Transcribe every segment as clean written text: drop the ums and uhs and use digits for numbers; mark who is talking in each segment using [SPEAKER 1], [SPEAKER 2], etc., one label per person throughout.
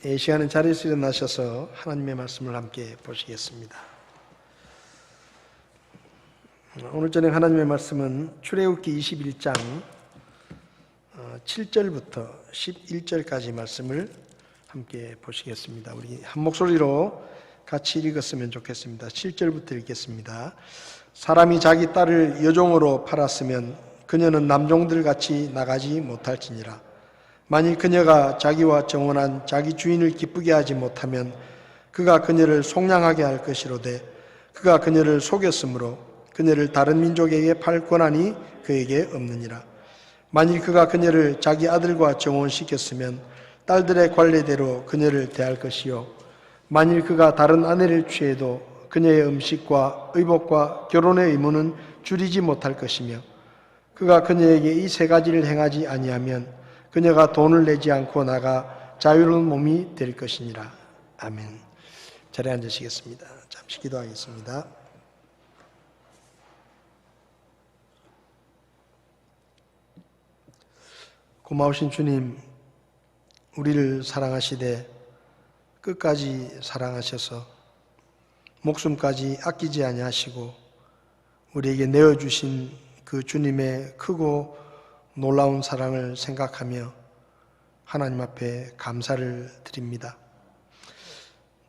[SPEAKER 1] 이 시간은 자리에서 일어나셔서 하나님의 말씀을 함께 보시겠습니다. 오늘 저녁 하나님의 말씀은 출애굽기 21장 7절부터 11절까지 말씀을 함께 보시겠습니다. 우리 한 목소리로 같이 읽었으면 좋겠습니다. 7절부터 읽겠습니다. 사람이 자기 딸을 여종으로 팔았으면 그녀는 남종들 같이 나가지 못할지니라. 만일 그녀가 자기와 정혼한 자기 주인을 기쁘게 하지 못하면 그가 그녀를 속량하게 할 것이로되 그가 그녀를 속였으므로 그녀를 다른 민족에게 팔 권한이 그에게 없느니라. 만일 그가 그녀를 자기 아들과 정혼시켰으면 딸들의 관례대로 그녀를 대할 것이요, 만일 그가 다른 아내를 취해도 그녀의 음식과 의복과 결혼의 의무는 줄이지 못할 것이며, 그가 그녀에게 이 세 가지를 행하지 아니하면 그녀가 돈을 내지 않고 나가 자유로운 몸이 될 것이니라. 아멘. 자리에 앉으시겠습니다. 잠시 기도하겠습니다. 고마우신 주님, 우리를 사랑하시되 끝까지 사랑하셔서 목숨까지 아끼지 아니하시고 우리에게 내어주신 그 주님의 크고 놀라운 사랑을 생각하며 하나님 앞에 감사를 드립니다.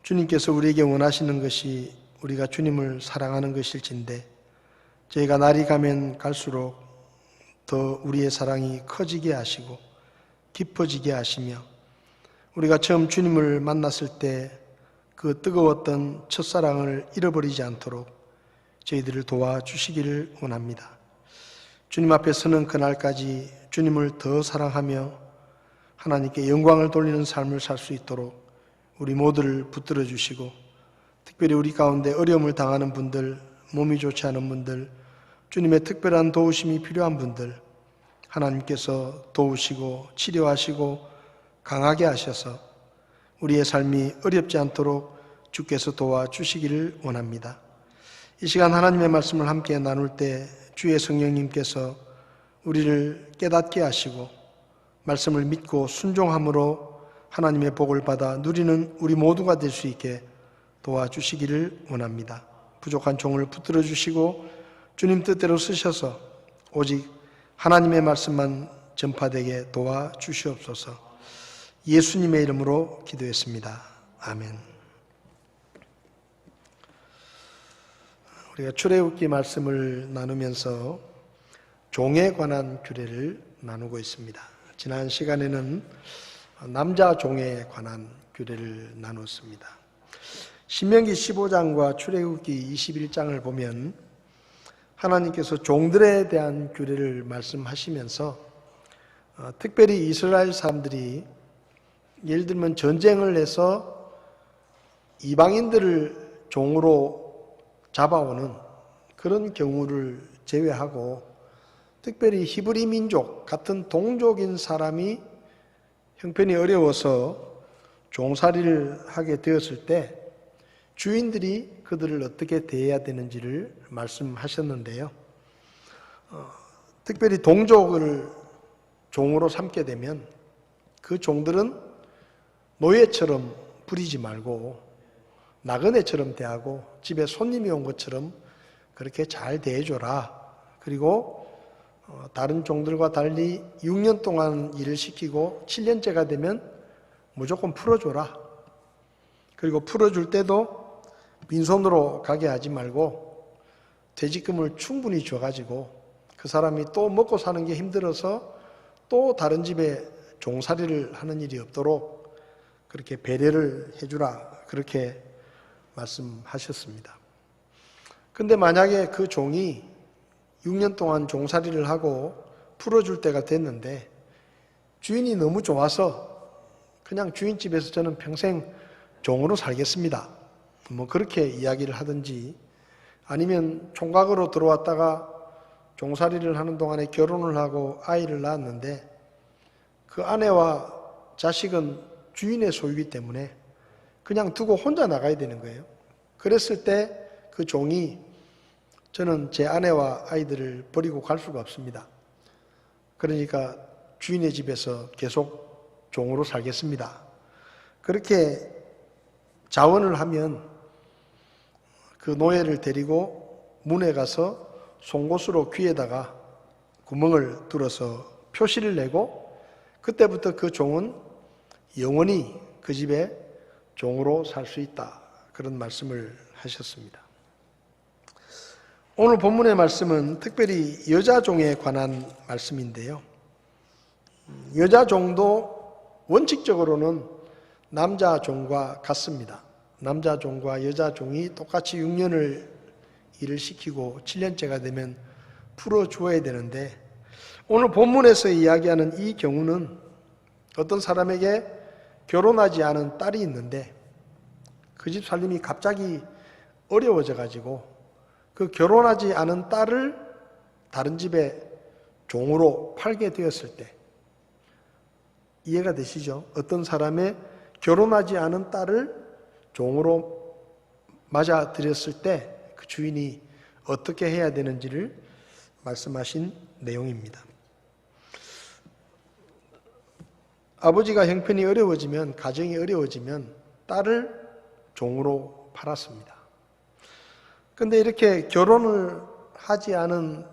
[SPEAKER 1] 주님께서 우리에게 원하시는 것이 우리가 주님을 사랑하는 것일진데, 저희가 날이 가면 갈수록 더 우리의 사랑이 커지게 하시고 깊어지게 하시며, 우리가 처음 주님을 만났을 때 그 뜨거웠던 첫사랑을 잃어버리지 않도록 저희들을 도와주시기를 원합니다. 주님 앞에 서는 그날까지 주님을 더 사랑하며 하나님께 영광을 돌리는 삶을 살 수 있도록 우리 모두를 붙들어 주시고, 특별히 우리 가운데 어려움을 당하는 분들, 몸이 좋지 않은 분들, 주님의 특별한 도우심이 필요한 분들, 하나님께서 도우시고 치료하시고 강하게 하셔서 우리의 삶이 어렵지 않도록 주께서 도와주시기를 원합니다. 이 시간 하나님의 말씀을 함께 나눌 때 주의 성령님께서 우리를 깨닫게 하시고 말씀을 믿고 순종함으로 하나님의 복을 받아 누리는 우리 모두가 될 수 있게 도와주시기를 원합니다. 부족한 종을 붙들어 주시고 주님 뜻대로 쓰셔서 오직 하나님의 말씀만 전파되게 도와주시옵소서. 예수님의 이름으로 기도했습니다. 아멘. 우리가 출애굽기 말씀을 나누면서 종에 관한 규례를 나누고 있습니다. 지난 시간에는 남자 종에 관한 규례를 나눴습니다. 신명기 15장과 출애굽기 21장을 보면 하나님께서 종들에 대한 규례를 말씀하시면서 특별히 이스라엘 사람들이 예를 들면 전쟁을 해서 이방인들을 종으로 잡아오는 그런 경우를 제외하고, 특별히 히브리 민족 같은 동족인 사람이 형편이 어려워서 종살이를 하게 되었을 때 주인들이 그들을 어떻게 대해야 되는지를 말씀하셨는데요. 특별히 동족을 종으로 삼게 되면 그 종들은 노예처럼 부리지 말고 나그네처럼 대하고 집에 손님이 온 것처럼 그렇게 잘 대해줘라. 그리고 다른 종들과 달리 6년 동안 일을 시키고 7년째가 되면 무조건 풀어줘라. 그리고 풀어줄 때도 빈손으로 가게 하지 말고 퇴직금을 충분히 줘가지고 그 사람이 또 먹고 사는 게 힘들어서 또 다른 집에 종살이를 하는 일이 없도록 그렇게 배려를 해주라. 그렇게 말씀하셨습니다. 근데 만약에 그 종이 6년 동안 종살이를 하고 풀어줄 때가 됐는데 주인이 너무 좋아서 그냥 주인집에서 저는 평생 종으로 살겠습니다, 뭐 그렇게 이야기를 하든지, 아니면 총각으로 들어왔다가 종살이를 하는 동안에 결혼을 하고 아이를 낳았는데 그 아내와 자식은 주인의 소유이기 때문에 그냥 두고 혼자 나가야 되는 거예요. 그랬을 때 그 종이 저는 제 아내와 아이들을 버리고 갈 수가 없습니다. 그러니까 주인의 집에서 계속 종으로 살겠습니다. 그렇게 자원을 하면 그 노예를 데리고 문에 가서 송곳으로 귀에다가 구멍을 뚫어서 표시를 내고 그때부터 그 종은 영원히 그 집에 종으로 살 수 있다. 그런 말씀을 하셨습니다. 오늘 본문의 말씀은 특별히 여자 종에 관한 말씀인데요. 여자 종도 원칙적으로는 남자 종과 같습니다. 남자 종과 여자 종이 똑같이 6년을 일을 시키고 7년째가 되면 풀어주어야 되는데 오늘 본문에서 이야기하는 이 경우는 어떤 사람에게 결혼하지 않은 딸이 있는데 그 집 살림이 갑자기 어려워져 가지고 그 결혼하지 않은 딸을 다른 집에 종으로 팔게 되었을 때 이해가 되시죠? 어떤 사람의 결혼하지 않은 딸을 종으로 맞아들였을 때 그 주인이 어떻게 해야 되는지를 말씀하신 내용입니다. 아버지가 형편이 어려워지면, 가정이 어려워지면 딸을 종으로 팔았습니다. 그런데 이렇게 결혼을 하지 않은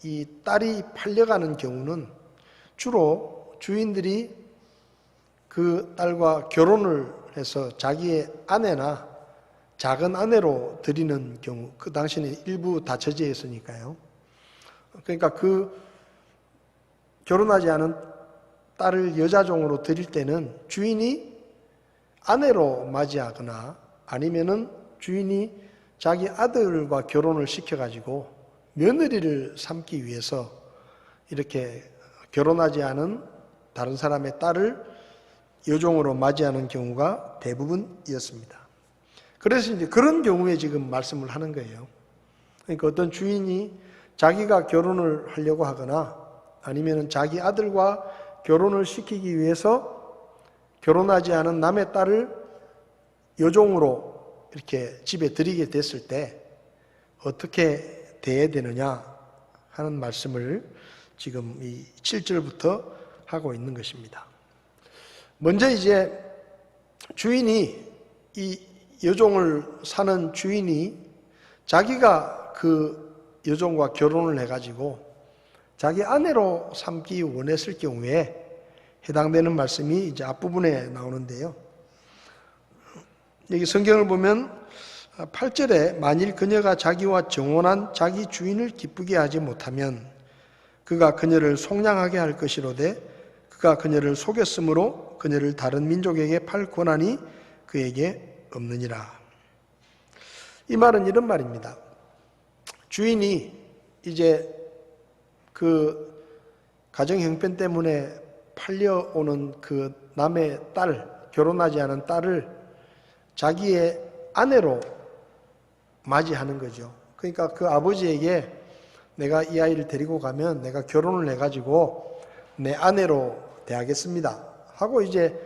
[SPEAKER 1] 이 딸이 팔려가는 경우는 주로 주인들이 그 딸과 결혼을 해서 자기의 아내나 작은 아내로 드리는 경우, 그 당시에는 일부 다처제였으니까요. 그러니까 그 결혼하지 않은 딸을 여자종으로 드릴 때는 주인이 아내로 맞이하거나 아니면은 주인이 자기 아들과 결혼을 시켜가지고 며느리를 삼기 위해서 이렇게 결혼하지 않은 다른 사람의 딸을 여종으로 맞이하는 경우가 대부분이었습니다. 그래서 이제 그런 경우에 지금 말씀을 하는 거예요. 그러니까 어떤 주인이 자기가 결혼을 하려고 하거나 아니면 자기 아들과 결혼을 시키기 위해서 결혼하지 않은 남의 딸을 여종으로 이렇게 집에 들이게 됐을 때 어떻게 대해야 되느냐 하는 말씀을 지금 이 7절부터 하고 있는 것입니다. 먼저 이제 주인이 이 여종을 사는 주인이 자기가 그 여종과 결혼을 해가지고 자기 아내로 삼기 원했을 경우에 해당되는 말씀이 이제 앞부분에 나오는데요. 여기 성경을 보면 8절에 만일 그녀가 자기와 정혼한 자기 주인을 기쁘게 하지 못하면 그가 그녀를 속량하게 할 것이로되 그가 그녀를 속였으므로 그녀를 다른 민족에게 팔 권한이 그에게 없느니라. 이 말은 이런 말입니다. 주인이 이제 그 가정 형편 때문에 팔려오는 그 남의 딸, 결혼하지 않은 딸을 자기의 아내로 맞이하는 거죠. 그러니까 그 아버지에게 내가 이 아이를 데리고 가면 내가 결혼을 해가지고 내 아내로 대하겠습니다 하고 이제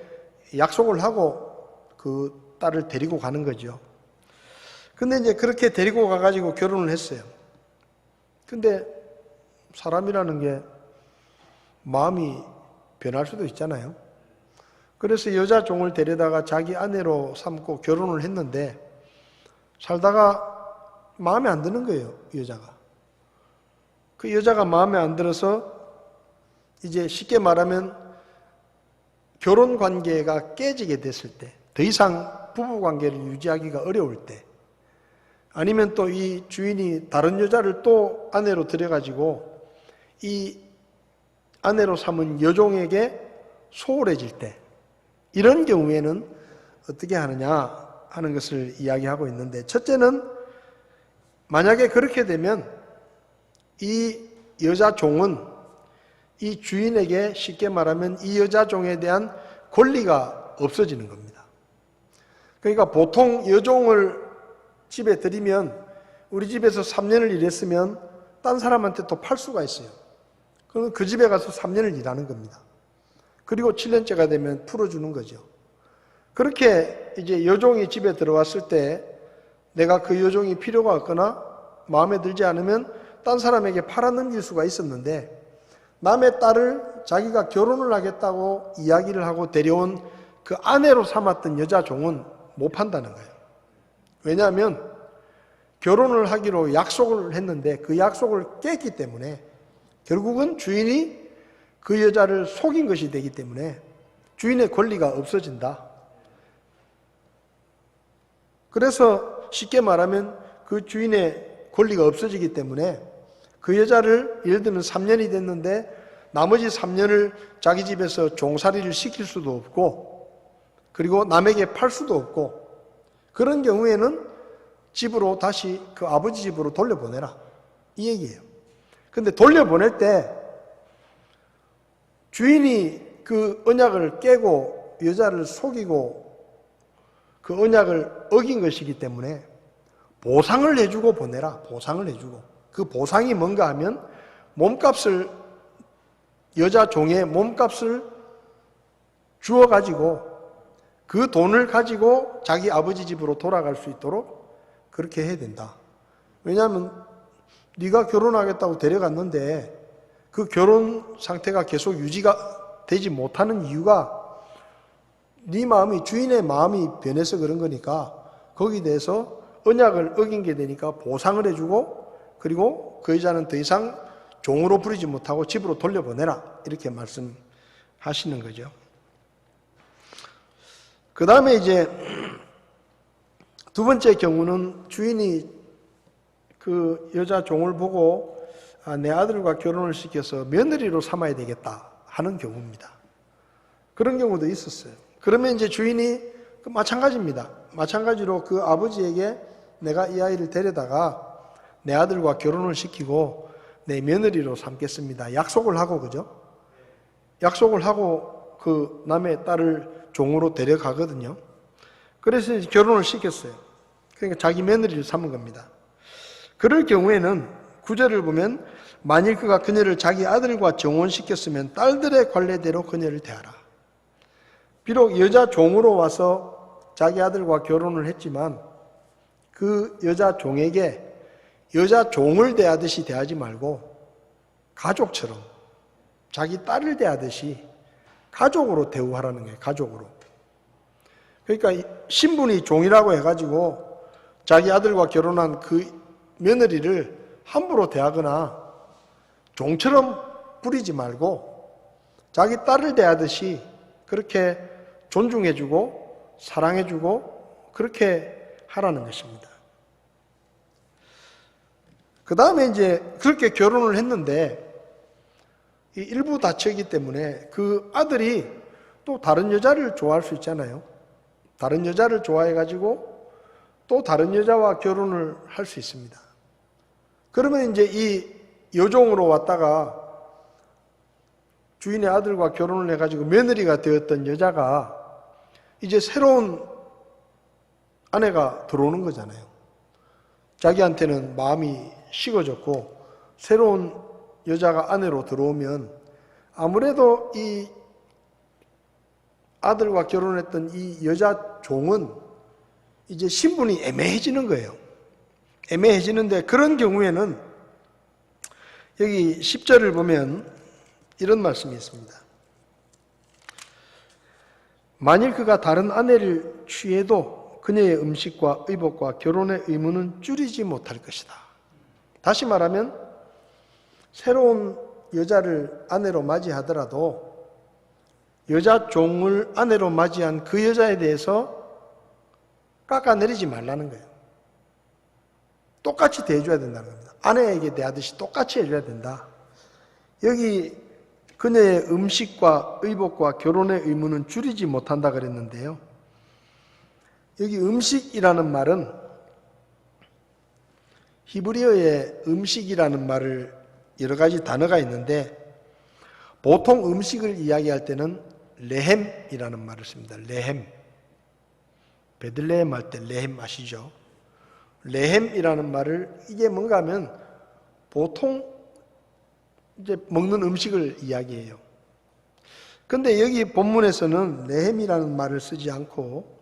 [SPEAKER 1] 약속을 하고 그 딸을 데리고 가는 거죠. 근데 이제 그렇게 데리고 가가지고 결혼을 했어요. 근데 사람이라는 게 마음이 변할 수도 있잖아요. 그래서 여자 종을 데려다가 자기 아내로 삼고 결혼을 했는데 살다가 마음에 안 드는 거예요, 여자가. 그 여자가 마음에 안 들어서 이제 쉽게 말하면 결혼 관계가 깨지게 됐을 때, 더 이상 부부 관계를 유지하기가 어려울 때, 아니면 또 이 주인이 다른 여자를 또 아내로 들여가지고 이 아내로 삼은 여종에게 소홀해질 때, 이런 경우에는 어떻게 하느냐 하는 것을 이야기하고 있는데, 첫째는 만약에 그렇게 되면 이 여자 종은 이 주인에게 쉽게 말하면 이 여자 종에 대한 권리가 없어지는 겁니다. 그러니까 보통 여종을 집에 들이면 우리 집에서 3년을 일했으면 딴 사람한테 또 팔 수가 있어요. 그럼 그 집에 가서 3년을 일하는 겁니다. 그리고 7년째가 되면 풀어주는 거죠. 그렇게 이제 여종이 집에 들어왔을 때 내가 그 여종이 필요가 없거나 마음에 들지 않으면 딴 사람에게 팔아넘길 수가 있었는데, 남의 딸을 자기가 결혼을 하겠다고 이야기를 하고 데려온 그 아내로 삼았던 여자 종은 못 판다는 거예요. 왜냐하면 결혼을 하기로 약속을 했는데 그 약속을 깼기 때문에 결국은 주인이 그 여자를 속인 것이 되기 때문에 주인의 권리가 없어진다. 그래서 쉽게 말하면 그 주인의 권리가 없어지기 때문에 그 여자를 예를 들면 3년이 됐는데 나머지 3년을 자기 집에서 종살이를 시킬 수도 없고 그리고 남에게 팔 수도 없고 그런 경우에는 집으로 다시 그 아버지 집으로 돌려보내라 이 얘기예요. 근데 돌려보낼 때 주인이 그 언약을 깨고 여자를 속이고 그 언약을 어긴 것이기 때문에 보상을 해주고 보내라. 보상을 해주고. 그 보상이 뭔가 하면 몸값을 여자 종의 몸값을 주어가지고 그 돈을 가지고 자기 아버지 집으로 돌아갈 수 있도록 그렇게 해야 된다. 왜냐하면 네가 결혼하겠다고 데려갔는데 그 결혼 상태가 계속 유지가 되지 못하는 이유가 네 마음이 주인의 마음이 변해서 그런 거니까 거기에 대해서 언약을 어긴 게 되니까 보상을 해주고 그리고 그 여자는 더 이상 종으로 부리지 못하고 집으로 돌려보내라 이렇게 말씀하시는 거죠. 그 다음에 이제 두 번째 경우는 주인이 그 여자 종을 보고 내 아들과 결혼을 시켜서 며느리로 삼아야 되겠다 하는 경우입니다. 그런 경우도 있었어요. 그러면 이제 주인이 마찬가지입니다. 마찬가지로 그 아버지에게 내가 이 아이를 데려다가 내 아들과 결혼을 시키고 내 며느리로 삼겠습니다. 약속을 하고 그죠? 약속을 하고 그 남의 딸을 종으로 데려가거든요. 그래서 이제 결혼을 시켰어요. 그러니까 자기 며느리를 삼은 겁니다. 그럴 경우에는 구절을 보면 만일 그가 그녀를 자기 아들과 정혼시켰으면 딸들의 관례대로 그녀를 대하라. 비록 여자 종으로 와서 자기 아들과 결혼을 했지만 그 여자 종에게 여자 종을 대하듯이 대하지 말고 가족처럼 자기 딸을 대하듯이 가족으로 대우하라는 거예요. 가족으로. 그러니까 신분이 종이라고 해가지고 자기 아들과 결혼한 그 며느리를 함부로 대하거나 종처럼 부리지 말고 자기 딸을 대하듯이 그렇게 존중해주고 사랑해주고 그렇게 하라는 것입니다. 그 다음에 이제 그렇게 결혼을 했는데 일부 다처이기 때문에 그 아들이 또 다른 여자를 좋아할 수 있잖아요. 다른 여자를 좋아해가지고 또 다른 여자와 결혼을 할 수 있습니다. 그러면 이제 이 여종으로 왔다가 주인의 아들과 결혼을 해가지고 며느리가 되었던 여자가 이제 새로운 아내가 들어오는 거잖아요. 자기한테는 마음이 식어졌고 새로운 여자가 아내로 들어오면 아무래도 이 아들과 결혼했던 이 여자 종은 이제 신분이 애매해지는 거예요. 애매해지는데 그런 경우에는 여기 10절을 보면 이런 말씀이 있습니다. 만일 그가 다른 아내를 취해도 그녀의 음식과 의복과 결혼의 의무는 줄이지 못할 것이다. 다시 말하면 새로운 여자를 아내로 맞이하더라도 여자 종을 아내로 맞이한 그 여자에 대해서 깎아내리지 말라는 거예요. 똑같이 대해줘야 된다는 겁니다. 아내에게 대하듯이 똑같이 해줘야 된다. 여기 그녀의 음식과 의복과 결혼의 의무는 줄이지 못한다 그랬는데요. 여기 음식이라는 말은 히브리어의 음식이라는 말을 여러 가지 단어가 있는데 보통 음식을 이야기할 때는 레헴이라는 말을 씁니다. 레헴. 베들레헴 할 때 레헴 아시죠? 레헴이라는 말을 이게 뭔가 하면 보통 이제 먹는 음식을 이야기해요. 근데 여기 본문에서는 레헴이라는 말을 쓰지 않고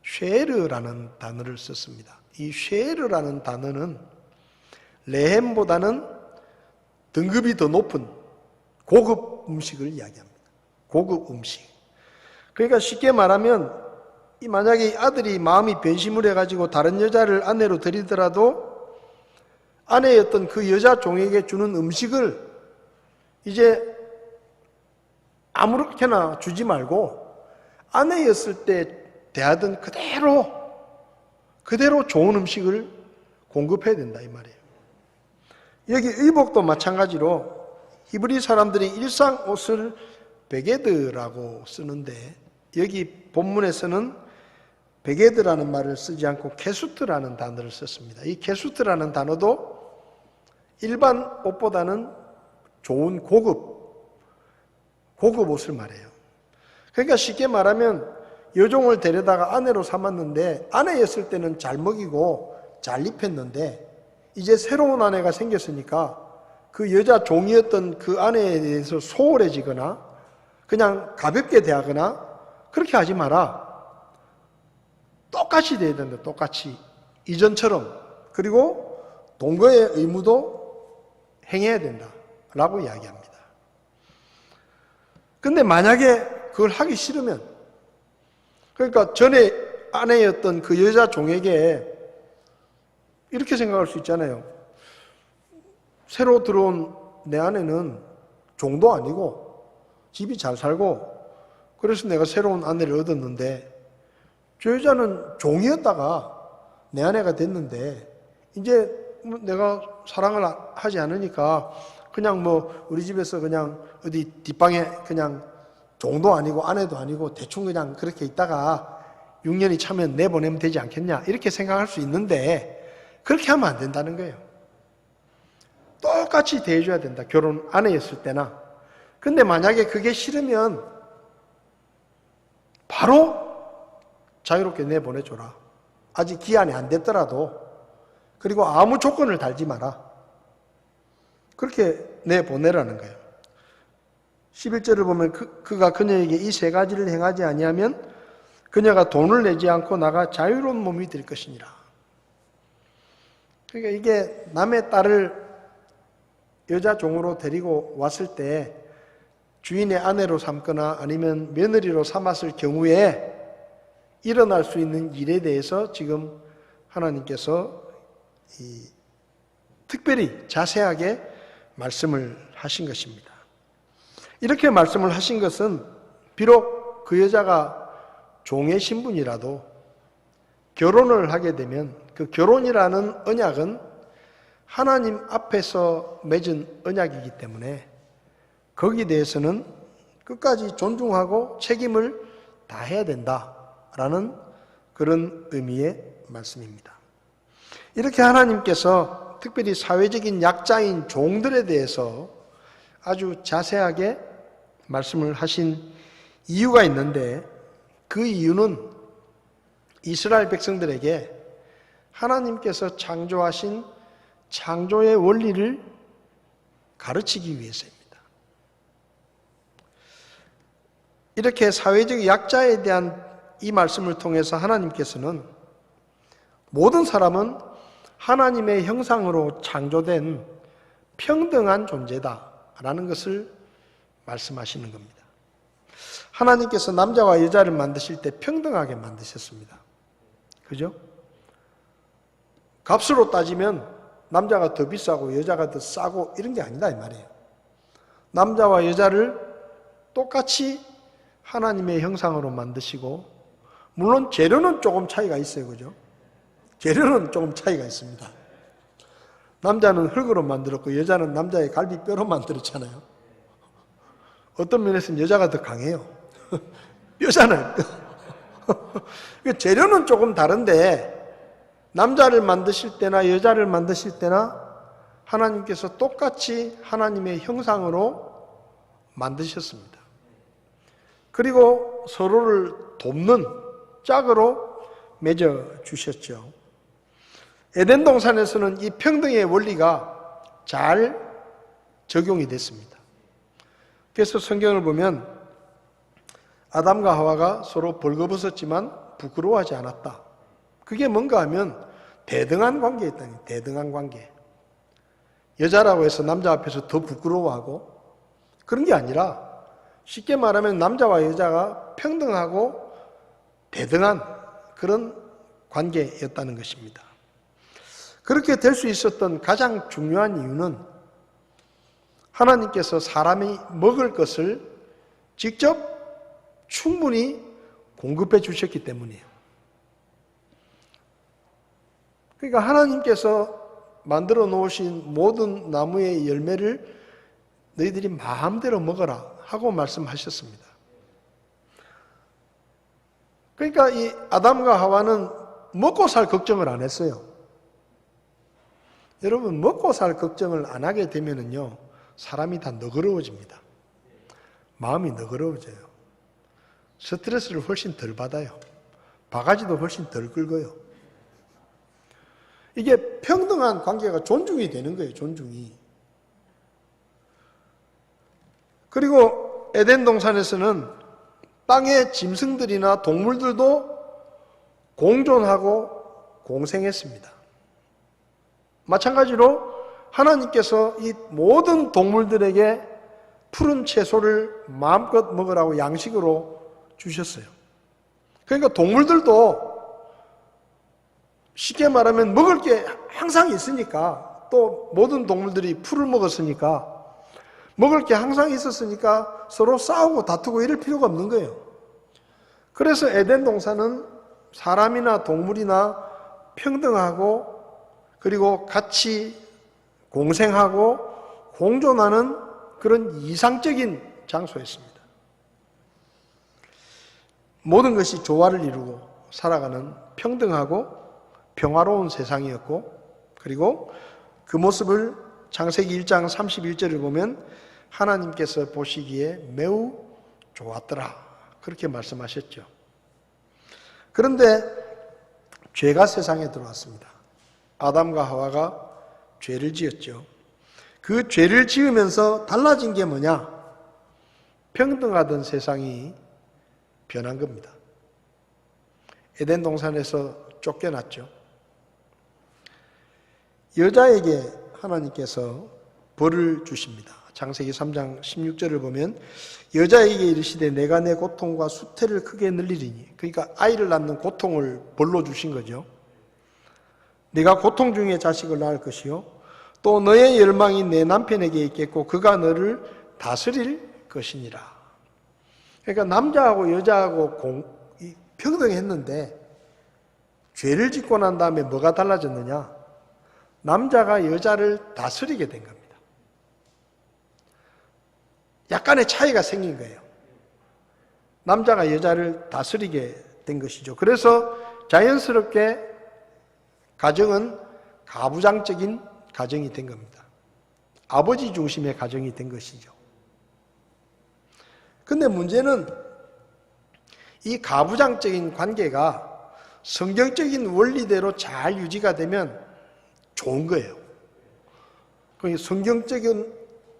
[SPEAKER 1] 쉐르라는 단어를 썼습니다. 이 쉐르라는 단어는 레헴보다는 등급이 더 높은 고급 음식을 이야기합니다. 고급 음식. 그러니까 쉽게 말하면 이 만약에 아들이 마음이 변심을 해가지고 다른 여자를 아내로 들이더라도 아내의 어떤 그 여자 종에게 주는 음식을 이제 아무렇게나 주지 말고 아내였을 때 대하던 그대로 좋은 음식을 공급해야 된다 이 말이에요. 여기 의복도 마찬가지로 히브리 사람들이 일상 옷을 베게드라고 쓰는데 여기 본문에서는 베게드라는 말을 쓰지 않고 케수트라는 단어를 썼습니다. 이 케수트라는 단어도 일반 옷보다는 좋은 고급 옷을 말해요. 그러니까 쉽게 말하면 여종을 데려다가 아내로 삼았는데 아내였을 때는 잘 먹이고 잘 입혔는데 이제 새로운 아내가 생겼으니까 그 여자 종이었던 그 아내에 대해서 소홀해지거나 그냥 가볍게 대하거나 그렇게 하지 마라. 똑같이 돼야 된다. 똑같이. 이전처럼. 그리고 동거의 의무도 행해야 된다. 라고 이야기합니다. 근데 만약에 그걸 하기 싫으면 그러니까 전에 아내였던 그 여자 종에게 이렇게 생각할 수 있잖아요. 새로 들어온 내 아내는 종도 아니고 집이 잘 살고 그래서 내가 새로운 아내를 얻었는데 저 여자는 종이었다가 내 아내가 됐는데 이제 내가 사랑을 하지 않으니까 그냥 뭐 우리 집에서 그냥 어디 뒷방에 그냥 종도 아니고 아내도 아니고 대충 그냥 그렇게 있다가 6년이 차면 내보내면 되지 않겠냐 이렇게 생각할 수 있는데 그렇게 하면 안 된다는 거예요. 똑같이 대해줘야 된다. 결혼 아내였을 때나. 근데 만약에 그게 싫으면 바로 자유롭게 내보내줘라. 아직 기한이 안 됐더라도. 그리고 아무 조건을 달지 마라. 그렇게 내보내라는 거예요. 11절을 보면 그가 그녀에게 이 세 가지를 행하지 아니하면 그녀가 돈을 내지 않고 나가 자유로운 몸이 될 것이니라. 그러니까 이게 남의 딸을 여자 종으로 데리고 왔을 때 주인의 아내로 삼거나 아니면 며느리로 삼았을 경우에 일어날 수 있는 일에 대해서 지금 하나님께서 특별히 자세하게 말씀을 하신 것입니다. 이렇게 말씀을 하신 것은 비록 그 여자가 종의 신분이라도 결혼을 하게 되면 그 결혼이라는 언약은 하나님 앞에서 맺은 언약이기 때문에 거기에 대해서는 끝까지 존중하고 책임을 다해야 된다라는 그런 의미의 말씀입니다. 이렇게 하나님께서 특별히 사회적인 약자인 종들에 대해서 아주 자세하게 말씀을 하신 이유가 있는데 그 이유는 이스라엘 백성들에게 하나님께서 창조하신 창조의 원리를 가르치기 위해서입니다. 이렇게 사회적 약자에 대한 이 말씀을 통해서 하나님께서는 모든 사람은 하나님의 형상으로 창조된 평등한 존재다라는 것을 말씀하시는 겁니다. 하나님께서 남자와 여자를 만드실 때 평등하게 만드셨습니다. 그죠? 값으로 따지면 남자가 더 비싸고 여자가 더 싸고 이런 게 아니다 이 말이에요. 남자와 여자를 똑같이 하나님의 형상으로 만드시고 물론 재료는 조금 차이가 있어요. 그죠? 재료는 조금 차이가 있습니다. 남자는 흙으로 만들었고 여자는 남자의 갈비뼈로 만들었잖아요. 어떤 면에서는 여자가 더 강해요. 뼈잖아요. 재료는 조금 다른데 남자를 만드실 때나 여자를 만드실 때나 하나님께서 똑같이 하나님의 형상으로 만드셨습니다. 그리고 서로를 돕는 짝으로 맺어 주셨죠. 에덴 동산에서는 이 평등의 원리가 잘 적용이 됐습니다. 그래서 성경을 보면 아담과 하와가 서로 벌거벗었지만 부끄러워하지 않았다. 그게 뭔가 하면 대등한 관계였다니, 대등한 관계. 여자라고 해서 남자 앞에서 더 부끄러워하고 그런 게 아니라 쉽게 말하면 남자와 여자가 평등하고 대등한 그런 관계였다는 것입니다. 그렇게 될 수 있었던 가장 중요한 이유는 하나님께서 사람이 먹을 것을 직접 충분히 공급해 주셨기 때문이에요. 그러니까 하나님께서 만들어 놓으신 모든 나무의 열매를 너희들이 마음대로 먹어라 하고 말씀하셨습니다. 그러니까 이 아담과 하와는 먹고 살 걱정을 안 했어요. 여러분, 먹고 살 걱정을 안 하게 되면은요, 사람이 다 너그러워집니다. 마음이 너그러워져요. 스트레스를 훨씬 덜 받아요. 바가지도 훨씬 덜 긁어요. 이게 평등한 관계가 존중이 되는 거예요, 존중이. 그리고 에덴 동산에서는 땅의 짐승들이나 동물들도 공존하고 공생했습니다. 마찬가지로 하나님께서 이 모든 동물들에게 푸른 채소를 마음껏 먹으라고 양식으로 주셨어요. 그러니까 동물들도 쉽게 말하면 먹을 게 항상 있으니까, 또 모든 동물들이 풀을 먹었으니까 먹을 게 항상 있었으니까 서로 싸우고 다투고 이럴 필요가 없는 거예요. 그래서 에덴 동산은 사람이나 동물이나 평등하고 그리고 같이 공생하고 공존하는 그런 이상적인 장소였습니다. 모든 것이 조화를 이루고 살아가는 평등하고 평화로운 세상이었고, 그리고 그 모습을 창세기 1장 31절을 보면 하나님께서 보시기에 매우 좋았더라, 그렇게 말씀하셨죠. 그런데 죄가 세상에 들어왔습니다. 아담과 하와가 죄를 지었죠. 그 죄를 지으면서 달라진 게 뭐냐? 평등하던 세상이 변한 겁니다. 에덴 동산에서 쫓겨났죠. 여자에게 하나님께서 벌을 주십니다. 창세기 3장 16절을 보면 여자에게 이르시되 내가 내 고통과 수태를 크게 늘리리니, 그러니까 아이를 낳는 고통을 벌로 주신 거죠. 네가 고통 중에 자식을 낳을 것이요 또 너의 열망이 내 남편에게 있겠고 그가 너를 다스릴 것이니라. 그러니까 남자하고 여자하고 평등했는데 죄를 짓고 난 다음에 뭐가 달라졌느냐? 남자가 여자를 다스리게 된 겁니다. 약간의 차이가 생긴 거예요. 남자가 여자를 다스리게 된 것이죠. 그래서 자연스럽게 가정은 가부장적인 가정이 된 겁니다. 아버지 중심의 가정이 된 것이죠. 근데 문제는 이 가부장적인 관계가 성경적인 원리대로 잘 유지가 되면 좋은 거예요.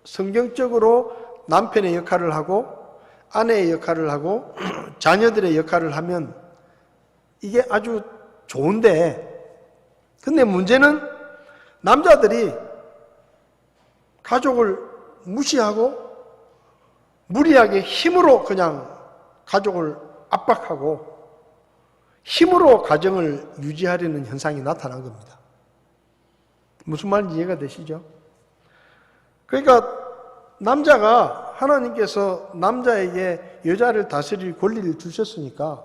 [SPEAKER 1] 성경적으로 남편의 역할을 하고 아내의 역할을 하고 자녀들의 역할을 하면 이게 아주 좋은데, 근데 문제는 남자들이 가족을 무시하고 무리하게 힘으로 그냥 가족을 압박하고 힘으로 가정을 유지하려는 현상이 나타난 겁니다. 무슨 말인지 이해가 되시죠? 그러니까 남자가, 하나님께서 남자에게 여자를 다스릴 권리를 주셨으니까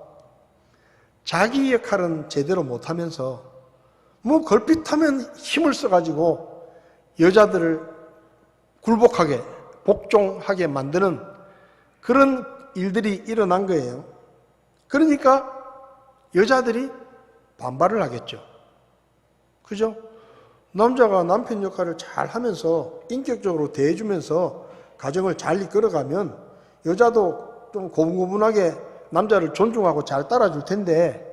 [SPEAKER 1] 자기 역할은 제대로 못하면서 뭐 걸핏하면 힘을 써가지고 여자들을 굴복하게, 복종하게 만드는 그런 일들이 일어난 거예요. 그러니까 여자들이 반발을 하겠죠. 그죠? 남자가 남편 역할을 잘 하면서 인격적으로 대해주면서 가정을 잘 이끌어가면 여자도 좀 고분고분하게 남자를 존중하고 잘 따라줄 텐데,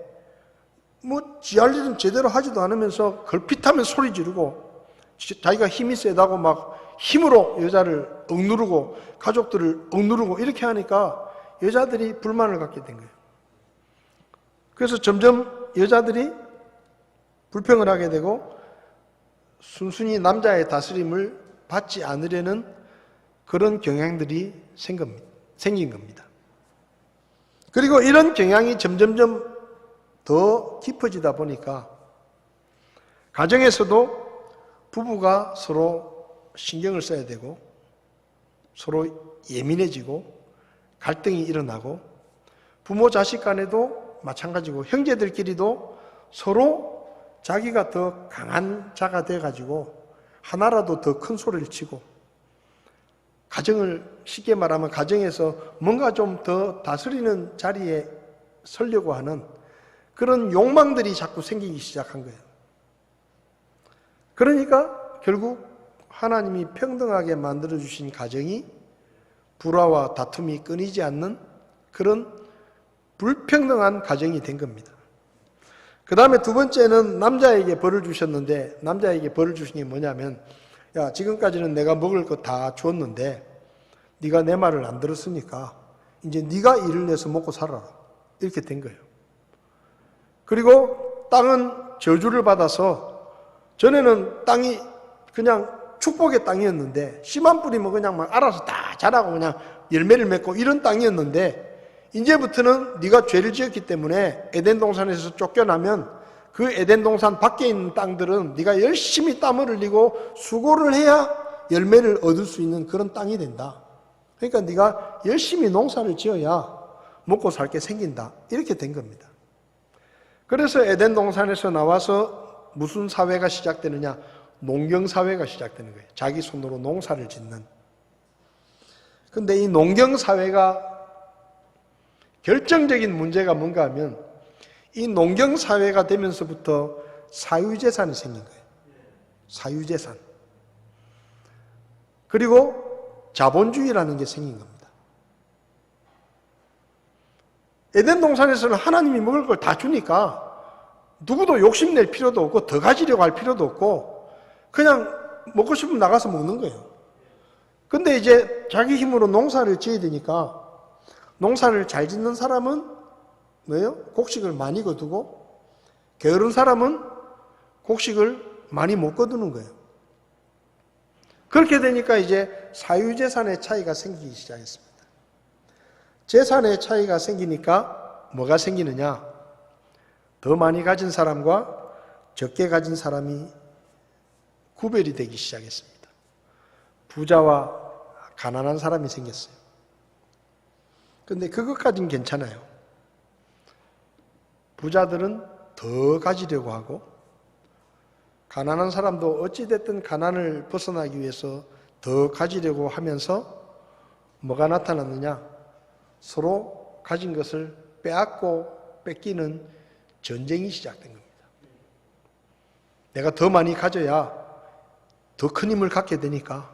[SPEAKER 1] 뭐 지 할 일은 제대로 하지도 않으면서 걸핏하면 소리 지르고 자기가 힘이 세다고 막 힘으로 여자를 억누르고 가족들을 억누르고 이렇게 하니까 여자들이 불만을 갖게 된 거예요. 그래서 점점 여자들이 불평을 하게 되고 순순히 남자의 다스림을 받지 않으려는 그런 경향들이 생긴 겁니다. 그리고 이런 경향이 점점점 더 깊어지다 보니까 가정에서도 부부가 서로 신경을 써야 되고 서로 예민해지고 갈등이 일어나고 부모 자식 간에도 마찬가지고 형제들끼리도 서로 자기가 더 강한 자가 돼가지고 하나라도 더 큰 소리를 치고 가정을 쉽게 말하면 가정에서 뭔가 좀 더 다스리는 자리에 서려고 하는 그런 욕망들이 자꾸 생기기 시작한 거예요. 그러니까 결국 하나님이 평등하게 만들어주신 가정이 불화와 다툼이 끊이지 않는 그런 불평등한 가정이 된 겁니다. 그 다음에 두 번째는 남자에게 벌을 주셨는데 남자에게 벌을 주신 게 뭐냐면 야 지금까지는 내가 먹을 거 다 줬는데 네가 내 말을 안 들었으니까 이제 네가 일을 내서 먹고 살아라 이렇게 된 거예요. 그리고 땅은 저주를 받아서 전에는 땅이 그냥 축복의 땅이었는데 씨만 뿌리면 그냥 막 알아서 다 자라고 그냥 열매를 맺고 이런 땅이었는데 이제부터는 네가 죄를 지었기 때문에 에덴 동산에서 쫓겨나면 그 에덴 동산 밖에 있는 땅들은 네가 열심히 땀을 흘리고 수고를 해야 열매를 얻을 수 있는 그런 땅이 된다. 그러니까 네가 열심히 농사를 지어야 먹고 살게 생긴다. 이렇게 된 겁니다. 그래서 에덴 동산에서 나와서 무슨 사회가 시작되느냐? 농경사회가 시작되는 거예요. 자기 손으로 농사를 짓는. 근데 이 농경사회가 결정적인 문제가 뭔가 하면 이 농경사회가 되면서부터 사유재산이 생긴 거예요. 사유재산. 그리고 자본주의라는 게 생긴 겁니다. 에덴 동산에서는 하나님이 먹을 걸 다 주니까 누구도 욕심낼 필요도 없고 더 가지려고 할 필요도 없고 그냥 먹고 싶으면 나가서 먹는 거예요. 근데 이제 자기 힘으로 농사를 지어야 되니까 농사를 잘 짓는 사람은 뭐예요? 곡식을 많이 거두고 게으른 사람은 곡식을 많이 못 거두는 거예요. 그렇게 되니까 이제 사유재산의 차이가 생기기 시작했습니다. 재산의 차이가 생기니까 뭐가 생기느냐? 더 많이 가진 사람과 적게 가진 사람이 구별이 되기 시작했습니다. 부자와 가난한 사람이 생겼어요. 근데 그것까지는 괜찮아요. 부자들은 더 가지려고 하고 가난한 사람도 어찌됐든 가난을 벗어나기 위해서 더 가지려고 하면서 뭐가 나타났느냐? 서로 가진 것을 빼앗고 뺏기는 전쟁이 시작된 겁니다. 내가 더 많이 가져야 더 큰 힘을 갖게 되니까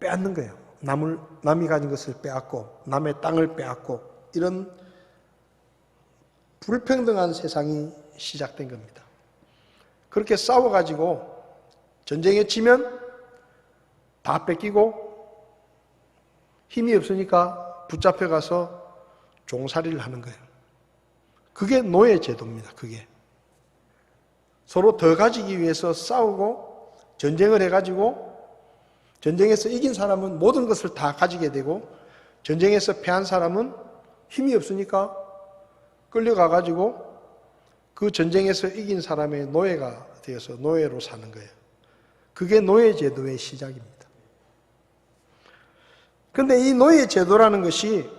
[SPEAKER 1] 빼앗는 거예요. 남이 가진 것을 빼앗고 남의 땅을 빼앗고 이런 불평등한 세상이 시작된 겁니다. 그렇게 싸워가지고 전쟁에 치면 다 뺏기고 힘이 없으니까 붙잡혀가서 종살이를 하는 거예요. 그게 노예 제도입니다. 그게 서로 더 가지기 위해서 싸우고 전쟁을 해가지고 전쟁에서 이긴 사람은 모든 것을 다 가지게 되고 전쟁에서 패한 사람은 힘이 없으니까 끌려가가지고 그 전쟁에서 이긴 사람의 노예가 되어서 노예로 사는 거예요. 그게 노예제도의 시작입니다. 그런데 이 노예제도라는 것이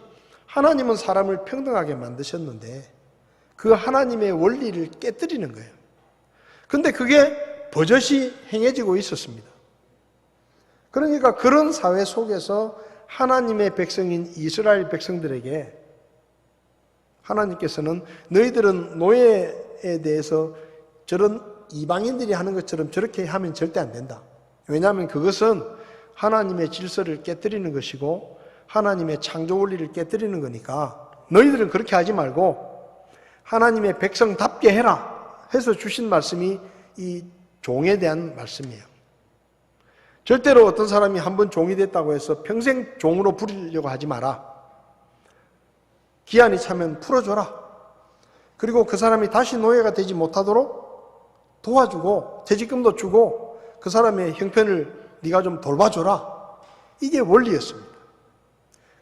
[SPEAKER 1] 하나님은 사람을 평등하게 만드셨는데 그 하나님의 원리를 깨뜨리는 거예요. 그런데 그게 버젓이 행해지고 있었습니다. 그러니까 그런 사회 속에서 하나님의 백성인 이스라엘 백성들에게 하나님께서는 너희들은 노예에 대해서 저런 이방인들이 하는 것처럼 저렇게 하면 절대 안 된다. 왜냐하면 그것은 하나님의 질서를 깨뜨리는 것이고 하나님의 창조 원리를 깨뜨리는 거니까 너희들은 그렇게 하지 말고 하나님의 백성답게 해라 해서 주신 말씀이 이 종에 대한 말씀이에요. 절대로 어떤 사람이 한번 종이 됐다고 해서 평생 종으로 부리려고 하지 마라. 기한이 차면 풀어줘라. 그리고 그 사람이 다시 노예가 되지 못하도록 도와주고 퇴직금도 주고 그 사람의 형편을 네가 좀 돌봐줘라. 이게 원리였습니다.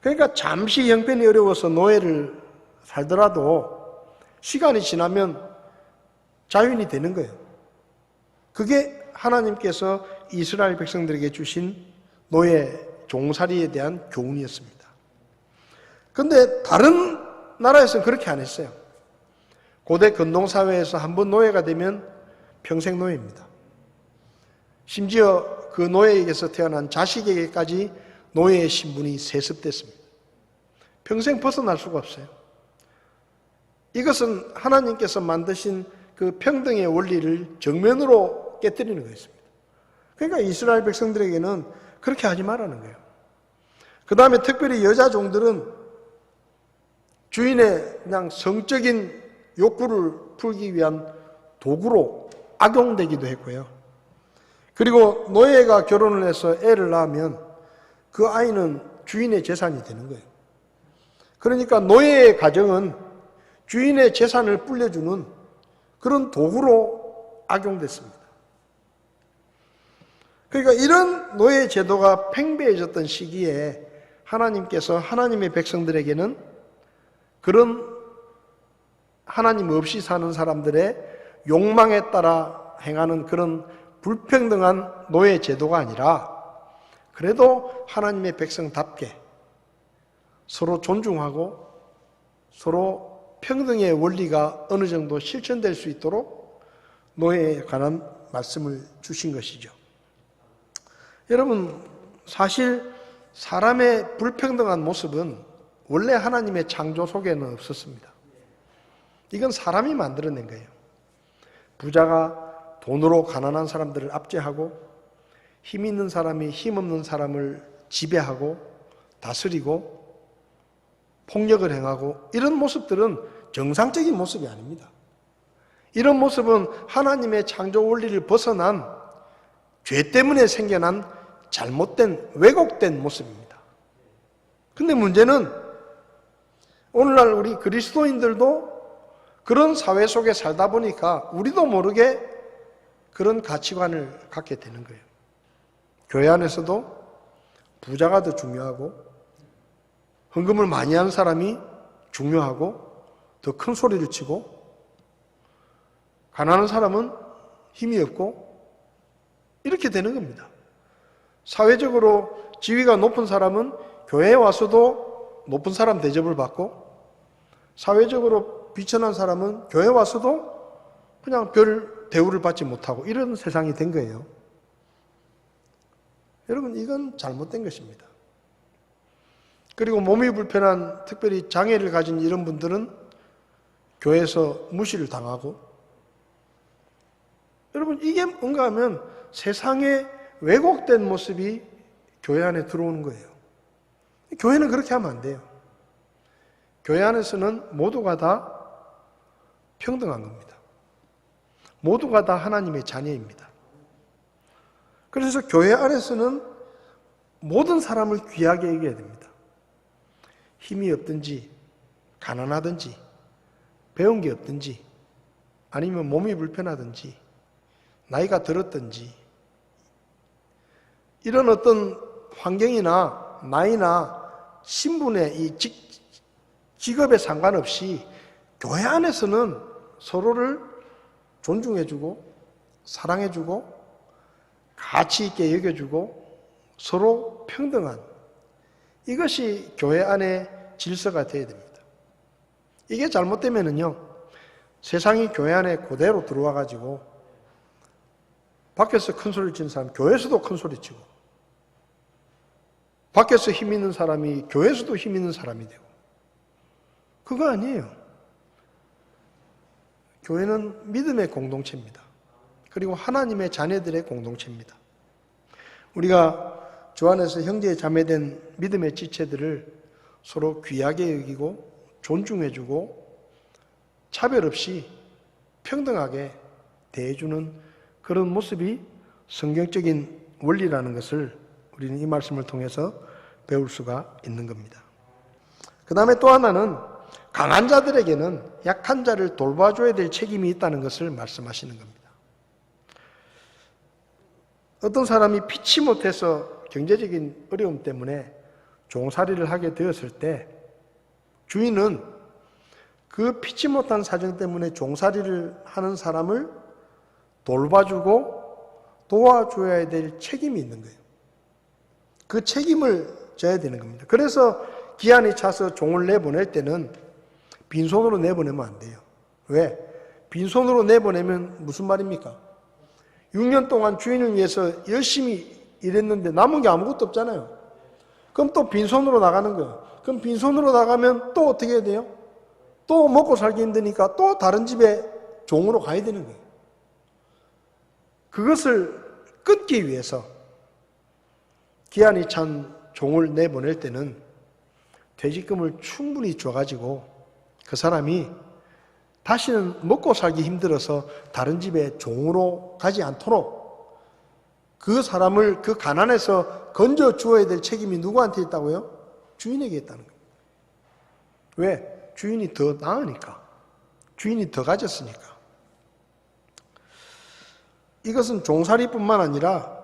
[SPEAKER 1] 그러니까 잠시 형편이 어려워서 노예를 살더라도 시간이 지나면 자유인이 되는 거예요. 그게 하나님께서 이스라엘 백성들에게 주신 노예 종살이에 대한 교훈이었습니다. 그런데 다른 나라에서는 그렇게 안 했어요. 고대 근동사회에서 한번 노예가 되면 평생 노예입니다. 심지어 그 노예에게서 태어난 자식에게까지 노예의 신분이 세습됐습니다. 평생 벗어날 수가 없어요. 이것은 하나님께서 만드신 그 평등의 원리를 정면으로 깨뜨리는 것입니다. 그러니까 이스라엘 백성들에게는 그렇게 하지 말라는 거예요. 그 다음에 특별히 여자 종들은 주인의 그냥 성적인 욕구를 풀기 위한 도구로 악용되기도 했고요. 그리고 노예가 결혼을 해서 애를 낳으면 그 아이는 주인의 재산이 되는 거예요. 그러니까 노예의 가정은 주인의 재산을 불려주는 그런 도구로 악용됐습니다. 그러니까 이런 노예 제도가 팽배해졌던 시기에 하나님께서 하나님의 백성들에게는 그런 하나님 없이 사는 사람들의 욕망에 따라 행하는 그런 불평등한 노예 제도가 아니라 그래도 하나님의 백성답게 서로 존중하고 서로 평등의 원리가 어느 정도 실천될 수 있도록 노예에 관한 말씀을 주신 것이죠. 여러분, 사실 사람의 불평등한 모습은 원래 하나님의 창조 속에는 없었습니다. 이건 사람이 만들어낸 거예요. 부자가 돈으로 가난한 사람들을 압제하고 힘 있는 사람이 힘 없는 사람을 지배하고 다스리고 폭력을 행하고 이런 모습들은 정상적인 모습이 아닙니다. 이런 모습은 하나님의 창조 원리를 벗어난 죄 때문에 생겨난 잘못된 왜곡된 모습입니다. 근데 문제는 오늘날 우리 그리스도인들도 그런 사회 속에 살다 보니까 우리도 모르게 그런 가치관을 갖게 되는 거예요. 교회 안에서도 부자가 더 중요하고 헌금을 많이 하는 사람이 중요하고 더 큰 소리를 치고 가난한 사람은 힘이 없고 이렇게 되는 겁니다. 사회적으로 지위가 높은 사람은 교회에 와서도 높은 사람 대접을 받고 사회적으로 비천한 사람은 교회 와서도 그냥 별 대우를 받지 못하고 이런 세상이 된 거예요. 여러분, 이건 잘못된 것입니다. 그리고 몸이 불편한 특별히 장애를 가진 이런 분들은 교회에서 무시를 당하고 여러분, 이게 뭔가 하면 세상의 왜곡된 모습이 교회 안에 들어오는 거예요. 교회는 그렇게 하면 안 돼요. 교회 안에서는 모두가 다 평등한 겁니다. 모두가 다 하나님의 자녀입니다. 그래서 교회 안에서는 모든 사람을 귀하게 여겨야 됩니다. 힘이 없든지 가난하든지 배운 게 없든지 아니면 몸이 불편하든지 나이가 들었든지 이런 어떤 환경이나 나이나 신분의 이 직업에 상관없이 교회 안에서는 서로를 존중해주고 사랑해주고 가치 있게 여겨주고 서로 평등한 이것이 교회 안의 질서가 되어야 됩니다. 이게 잘못되면은요, 세상이 교회 안에 그대로 들어와 가지고 밖에서 큰 소리 치는 사람 교회에서도 큰 소리 치고 밖에서 힘 있는 사람이 교회에서도 힘 있는 사람이 되고 그거 아니에요. 교회는 믿음의 공동체입니다. 그리고 하나님의 자녀들의 공동체입니다. 우리가 주 안에서 형제 자매된 믿음의 지체들을 서로 귀하게 여기고 존중해주고 차별 없이 평등하게 대해주는 그런 모습이 성경적인 원리라는 것을 우리는 이 말씀을 통해서 배울 수가 있는 겁니다. 그 다음에 또 하나는 강한 자들에게는 약한 자를 돌봐줘야 될 책임이 있다는 것을 말씀하시는 겁니다. 어떤 사람이 피치 못해서 경제적인 어려움 때문에 종살이를 하게 되었을 때 주인은 그 피치 못한 사정 때문에 종살이를 하는 사람을 돌봐주고 도와줘야 될 책임이 있는 거예요. 그 책임을 져야 되는 겁니다. 그래서 기한이 차서 종을 내보낼 때는 빈손으로 내보내면 안 돼요. 왜? 빈손으로 내보내면 무슨 말입니까? 6년 동안 주인을 위해서 열심히 일했는데 남은 게 아무것도 없잖아요. 그럼 또 빈손으로 나가는 거예요. 그럼 빈손으로 나가면 또 어떻게 해야 돼요? 또 먹고 살기 힘드니까 또 다른 집에 종으로 가야 되는 거예요. 그것을 끊기 위해서 기한이 찬 종을 내보낼 때는 퇴직금을 충분히 줘가지고 그 사람이 다시는 먹고 살기 힘들어서 다른 집에 종으로 가지 않도록 그 사람을 그 가난에서 건져 주어야 될 책임이 누구한테 있다고요? 주인에게 있다는 겁니다. 왜? 주인이 더 나으니까. 주인이 더 가졌으니까. 이것은 종살이뿐만 아니라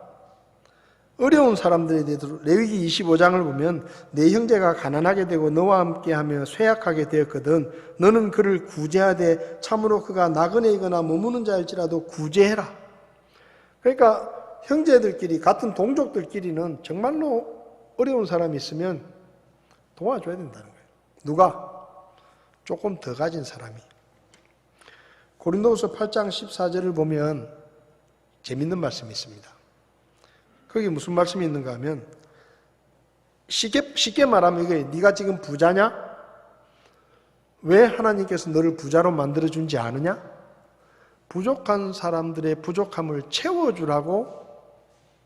[SPEAKER 1] 어려운 사람들에 대해서 레위기 25장을 보면 내 형제가 가난하게 되고 너와 함께하며 쇠약하게 되었거든 너는 그를 구제하되 참으로 그가 나그네이거나 머무는 자일지라도 구제해라. 그러니까 형제들끼리 같은 동족들끼리는 정말로 어려운 사람이 있으면 도와줘야 된다는 거예요. 누가? 조금 더 가진 사람이. 고린도후서 8장 14절을 보면 재밌는 말씀이 있습니다. 거기 무슨 말씀이 있는가 하면 쉽게 말하면 이게 네가 지금 부자냐? 왜 하나님께서 너를 부자로 만들어준지 아느냐? 부족한 사람들의 부족함을 채워주라고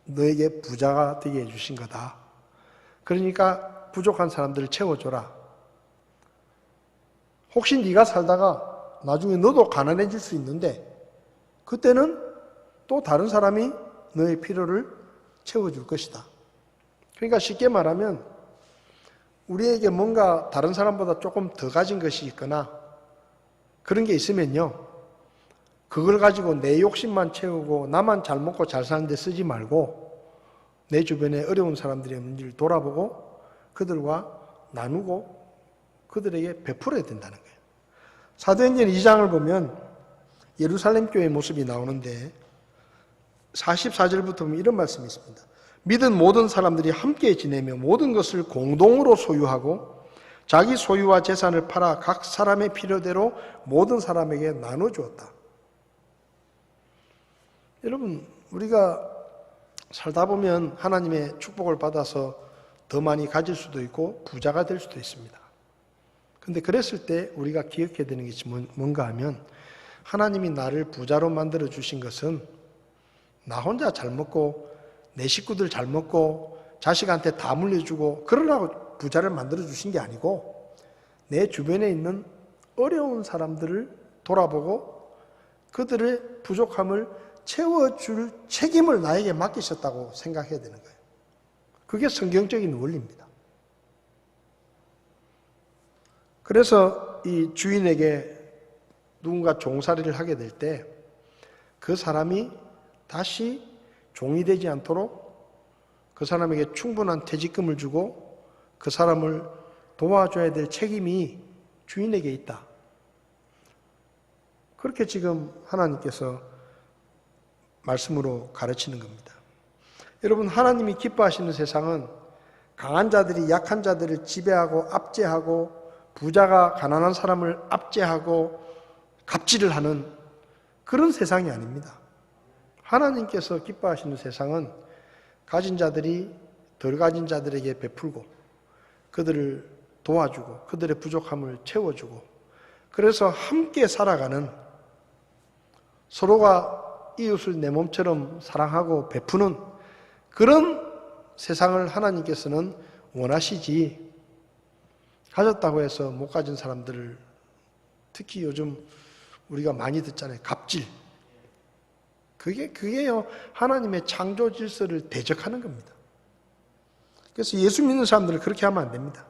[SPEAKER 1] 너에게 부자가 되게 해주신 거다. 그러니까 부족한 사람들을 채워줘라. 혹시 네가 살다가 나중에 너도 가난해질 수 있는데 그때는 또 다른 사람이 너의 필요를 채워줄 것이다. 그러니까 쉽게 말하면 우리에게 뭔가 다른 사람보다 조금 더 가진 것이 있거나 그런 게 있으면요. 그걸 가지고 내 욕심만 채우고 나만 잘 먹고 잘 사는데 쓰지 말고 내 주변에 어려운 사람들이 있는지를 돌아보고 그들과 나누고 그들에게 베풀어야 된다는 거예요. 사도행전 2장을 보면 예루살렘 교회의 모습이 나오는데 44절부터 보면 이런 말씀이 있습니다. 믿은 모든 사람들이 함께 지내며 모든 것을 공동으로 소유하고 자기 소유와 재산을 팔아 각 사람의 필요대로 모든 사람에게 나눠주었다. 여러분, 우리가 살다 보면 하나님의 축복을 받아서 더 많이 가질 수도 있고 부자가 될 수도 있습니다. 그런데 그랬을 때 우리가 기억해야 되는 것이 뭔가 하면 하나님이 나를 부자로 만들어 주신 것은 나 혼자 잘 먹고 내 식구들 잘 먹고 자식한테 다 물려주고 그러라고 부자를 만들어 주신 게 아니고 내 주변에 있는 어려운 사람들을 돌아보고 그들의 부족함을 채워줄 책임을 나에게 맡기셨다고 생각해야 되는 거예요. 그게 성경적인 원리입니다. 그래서 이 주인에게 누군가 종살이를 하게 될 때 그 사람이 다시 종이 되지 않도록 그 사람에게 충분한 퇴직금을 주고 그 사람을 도와줘야 될 책임이 주인에게 있다. 그렇게 지금 하나님께서 말씀으로 가르치는 겁니다. 여러분, 하나님이 기뻐하시는 세상은 강한 자들이 약한 자들을 지배하고 압제하고 부자가 가난한 사람을 압제하고 갑질을 하는 그런 세상이 아닙니다. 하나님께서 기뻐하시는 세상은 가진 자들이 덜 가진 자들에게 베풀고 그들을 도와주고 그들의 부족함을 채워주고 그래서 함께 살아가는 서로가 이웃을 내 몸처럼 사랑하고 베푸는 그런 세상을 하나님께서는 원하시지 가졌다고 해서 못 가진 사람들을 특히 요즘 우리가 많이 듣잖아요. 갑질. 그게요, 하나님의 창조 질서를 대적하는 겁니다. 그래서 예수 믿는 사람들은 그렇게 하면 안 됩니다.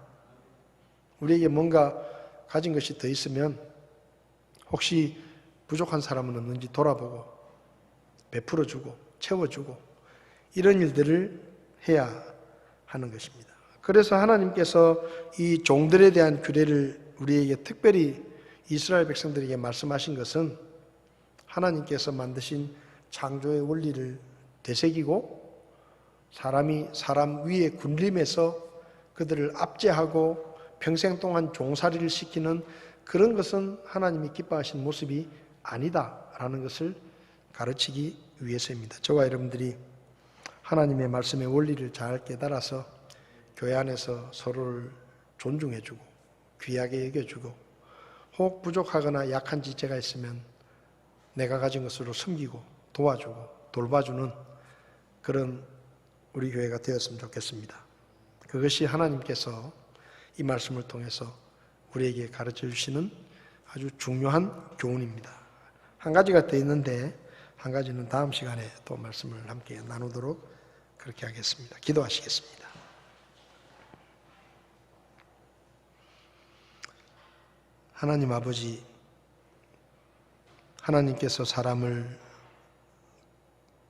[SPEAKER 1] 우리에게 뭔가 가진 것이 더 있으면 혹시 부족한 사람은 없는지 돌아보고 베풀어주고 채워주고 이런 일들을 해야 하는 것입니다. 그래서 하나님께서 이 종들에 대한 규례를 우리에게 특별히 이스라엘 백성들에게 말씀하신 것은 하나님께서 만드신 창조의 원리를 되새기고 사람이 사람 위에 군림해서 그들을 압제하고 평생 동안 종살이를 시키는 그런 것은 하나님이 기뻐하신 모습이 아니다라는 것을 가르치기 위해서입니다. 저와 여러분들이 하나님의 말씀의 원리를 잘 깨달아서 교회 안에서 서로를 존중해주고 귀하게 여겨주고 혹 부족하거나 약한 지체가 있으면 내가 가진 것으로 섬기고 도와주고 돌봐주는 그런 우리 교회가 되었으면 좋겠습니다. 그것이 하나님께서 이 말씀을 통해서 우리에게 가르쳐 주시는 아주 중요한 교훈입니다. 한 가지가 더 있는데 한 가지는 다음 시간에 또 말씀을 함께 나누도록 그렇게 하겠습니다. 기도하시겠습니다. 하나님 아버지, 하나님께서 사람을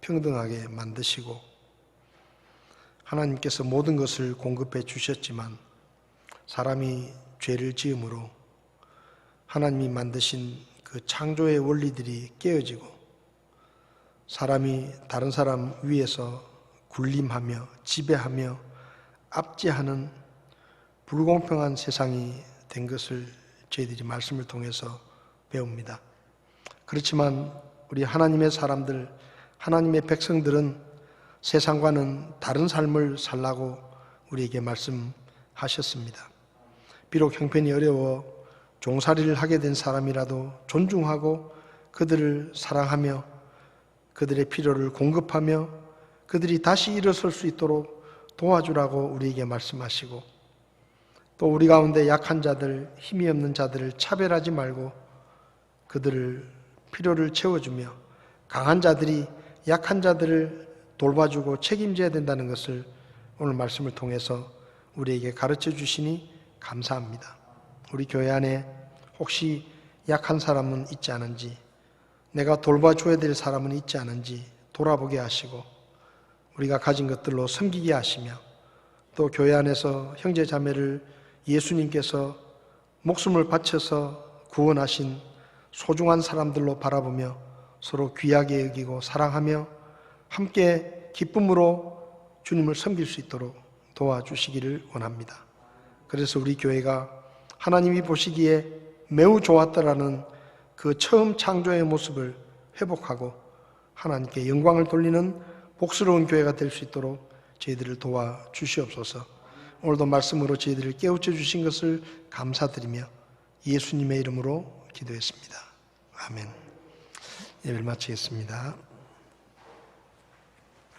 [SPEAKER 1] 평등하게 만드시고 하나님께서 모든 것을 공급해 주셨지만 사람이 죄를 지음으로 하나님이 만드신 그 창조의 원리들이 깨어지고 사람이 다른 사람 위에서 군림하며 지배하며 압제하는 불공평한 세상이 된 것을 저희들이 말씀을 통해서 배웁니다. 그렇지만 우리 하나님의 사람들, 하나님의 백성들은 세상과는 다른 삶을 살라고 우리에게 말씀하셨습니다. 비록 형편이 어려워 종살이를 하게 된 사람이라도 존중하고 그들을 사랑하며 그들의 필요를 공급하며 그들이 다시 일어설 수 있도록 도와주라고 우리에게 말씀하시고 또 우리 가운데 약한 자들, 힘이 없는 자들을 차별하지 말고 그들을 필요를 채워주며 강한 자들이 약한 자들을 돌봐주고 책임져야 된다는 것을 오늘 말씀을 통해서 우리에게 가르쳐 주시니 감사합니다. 우리 교회 안에 혹시 약한 사람은 있지 않은지, 내가 돌봐줘야 될 사람은 있지 않은지 돌아보게 하시고 우리가 가진 것들로 섬기게 하시며 또 교회 안에서 형제 자매를 예수님께서 목숨을 바쳐서 구원하신 소중한 사람들로 바라보며 서로 귀하게 여기고 사랑하며 함께 기쁨으로 주님을 섬길 수 있도록 도와주시기를 원합니다. 그래서 우리 교회가 하나님이 보시기에 매우 좋았다라는 그 처음 창조의 모습을 회복하고 하나님께 영광을 돌리는 복스러운 교회가 될 수 있도록 저희들을 도와주시옵소서. 오늘도 말씀으로 저희들을 깨우쳐 주신 것을 감사드리며 예수님의 이름으로 기도했습니다. 아멘. 예배를 마치겠습니다.